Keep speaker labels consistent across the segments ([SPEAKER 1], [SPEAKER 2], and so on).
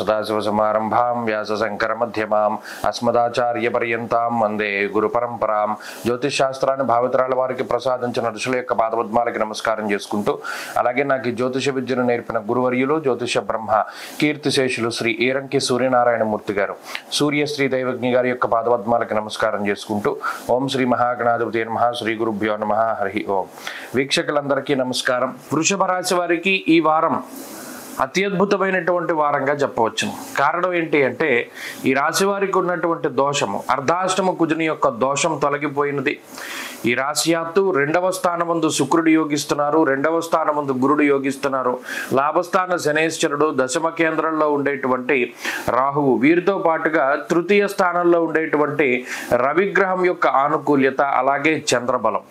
[SPEAKER 1] సదాశివసమారంభాం వ్యాసశంకరమధ్యమాం అస్మదాచార్యపర్యంతాం వందే గురుపరంపరాం. జ్యోతిష్ శాస్త్రాన్ని భావితరాల వారికి ప్రసాదించిన ఋషుల యొక్క పాదపద్మాలకి నమస్కారం చేసుకుంటూ, అలాగే నాకు ఈ జ్యోతిష విద్యను నేర్పిన గురువర్యులు జ్యోతిష బ్రహ్మ కీర్తిశేషులు శ్రీ ఈరంకి సూర్యనారాయణమూర్తి గారు, సూర్యశ్రీ దైవజ్ఞ గారి యొక్క పాదపద్మాలకి నమస్కారం చేసుకుంటూ, ఓం శ్రీ మహాగణాధిపతి నమః, శ్రీ గురుభ్యో నమః, హరి ఓం. వీక్షకులందరికీ నమస్కారం. వృషభ రాశి వారికి ఈ వారం అత్యద్భుతమైనటువంటి వారంగా చెప్పవచ్చును. కారణం ఏంటి అంటే, ఈ రాశి వారికి ఉన్నటువంటి దోషము, అర్ధాష్టమ కుజుని యొక్క దోషం తొలగిపోయినది. ఈ రాశియాత్తు 2వ స్థానమందు శుక్రుడు యోగిస్తున్నారు, 2వ స్థానమందు గురుడు యోగిస్తున్నారు, లాభస్థాన శనేశ్వరుడు, దశమ కేంద్రంలో ఉండేటువంటి రాహువు, వీరితో పాటుగా తృతీయ స్థానంలో ఉండేటువంటి రవిగ్రహం యొక్క ఆనుకూల్యత, అలాగే చంద్రబలం,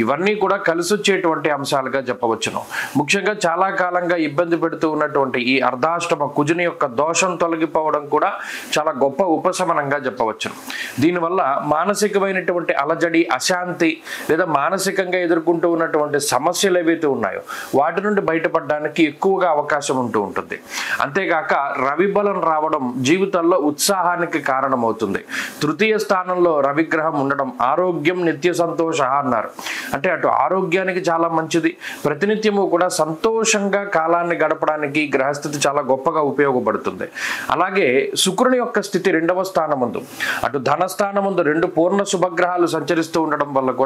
[SPEAKER 1] ఇవన్నీ కూడా కలిసొచ్చేటువంటి అంశాలుగా చెప్పవచ్చును. ముఖ్యంగా చాలా కాలంగా ఇబ్బంది పెడుతూ ఉన్నటువంటి ఈ అర్ధాష్టమ కుజుని యొక్క దోషం తొలగిపోవడం కూడా చాలా గొప్ప ఉపశమనంగా చెప్పవచ్చును. దీనివల్ల మానసికమైనటువంటి అలజడి, అశాంతి లేదా మానసికంగా ఎదుర్కొంటూ ఉన్నటువంటి సమస్యలు ఏవైతే ఉన్నాయో వాటి నుండి బయటపడడానికి ఎక్కువగా అవకాశం ఉంటూ ఉంటుంది. అంతేగాక రవి బలం రావడం జీవితంలో ఉత్సాహానికి కారణమవుతుంది. తృతీయ స్థానంలో రవిగ్రహం ఉండడం ఆరోగ్యం నిత్య సంతోష అన్నారు. అంటే అటు ఆరోగ్యానికి చాలా మంచిది, ప్రతినిత్యము కూడా సంతోషంగా కాలాన్ని గడపడానికి గ్రహస్థితి చాలా గొప్పగా ఉపయోగపడుతుంది. అలాగే శుక్రుని యొక్క స్థితి 2వ స్థానముందు, అటు ధనస్థానముందు 2 పూర్ణ శుభగ్రహాలు సంచరిస్తూ ఉండడం వల్ల కూడా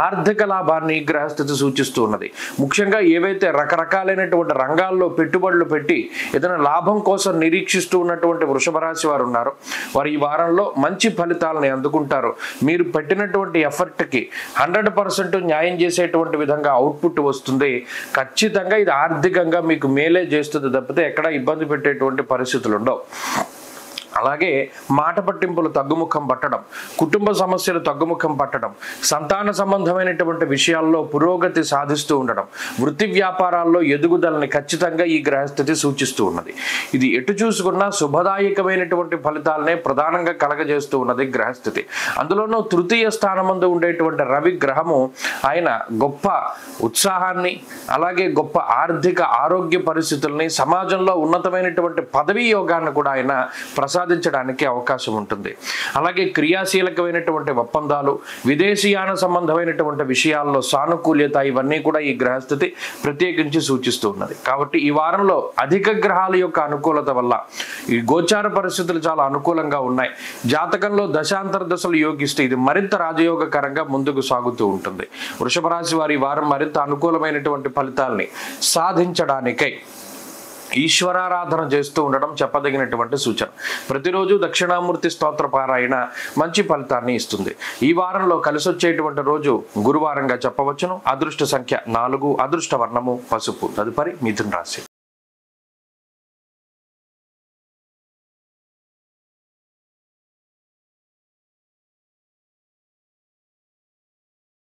[SPEAKER 1] ఆర్థిక లాభాన్ని గ్రహస్థితి సూచిస్తూ ఉన్నది. ముఖ్యంగా ఏవైతే రకరకాలైనటువంటి రంగాల్లో పెట్టుబడులు పెట్టి ఏదైనా లాభం కోసం నిరీక్షిస్తూ ఉన్నటువంటి వృషభ రాశి వారు ఉన్నారో వారు ఈ వారంలో మంచి ఫలితాలని అందుకుంటారు. మీరు పెట్టినటువంటి ఎఫర్ట్కి 100% న్యాయం చేసేటువంటి విధంగా అవుట్పుట్ వస్తుంది. ఖచ్చితంగా ఇది ఆర్థికంగా మీకు మేలే చేస్తుంది తప్పితే ఎక్కడ ఇబ్బంది పెట్టేటువంటి పరిస్థితులు ఉండవు. అలాగే మాట పట్టింపులు తగ్గుముఖం పట్టడం, కుటుంబ సమస్యలు తగ్గుముఖం పట్టడం, సంతాన సంబంధమైనటువంటి విషయాల్లో పురోగతి సాధిస్తూ ఉండడం, వృత్తి వ్యాపారాల్లో ఎదుగుదలని ఖచ్చితంగా ఈ గ్రహస్థితి సూచిస్తూ ఉన్నది. ఇది ఎటు చూసుకున్నా శుభదాయకమైనటువంటి ఫలితాలనే ప్రధానంగా కలగజేస్తూ ఉన్నది గ్రహస్థితి. అందులోనూ తృతీయ స్థానమందు ఉండేటువంటి రవి గ్రహము ఆయన గొప్ప ఉత్సాహాన్ని, అలాగే గొప్ప ఆర్థిక ఆరోగ్య పరిస్థితుల్ని, సమాజంలో ఉన్నతమైనటువంటి పదవీ యోగాన్ని కూడా ఆయన ప్రసాదించడానికి అవకాశం ఉంటుంది. అలాగే క్రియాశీలకమైనటువంటి ఒప్పందాలు, విదేశీయాన సంబంధమైనటువంటి విషయాల్లో సానుకూల్యత, ఇవన్నీ కూడా ఈ గ్రహస్థితి ప్రత్యేకించి సూచిస్తూ ఉన్నది. కాబట్టి ఈ వారంలో అధిక గ్రహాల యొక్క అనుకూలత వల్ల ఈ గోచార పరిస్థితులు చాలా అనుకూలంగా ఉన్నాయి. జాతకంలో దశాంతర దశలు యోగిస్తే ఇది మరింత రాజయోగకరంగా ముందుకు సాగుతూ ఉంటుంది. వృషభ రాశి వారి ఈ వారం మరింత అనుకూలమైనటువంటి ఫలితాల్ని సాధించడానికై ఈశ్వరారాధన చేస్తూ ఉండడం చెప్పదగినటువంటి సూచన. ప్రతిరోజు దక్షిణామూర్తి స్తోత్ర పారాయణ మంచి ఫలితాన్ని ఇస్తుంది. ఈ వారంలో కలిసొచ్చేటువంటి రోజు గురువారంగా చెప్పవచ్చును. అదృష్ట సంఖ్య 4, అదృష్ట వర్ణము పసుపు. తదుపరి మిథున రాశి.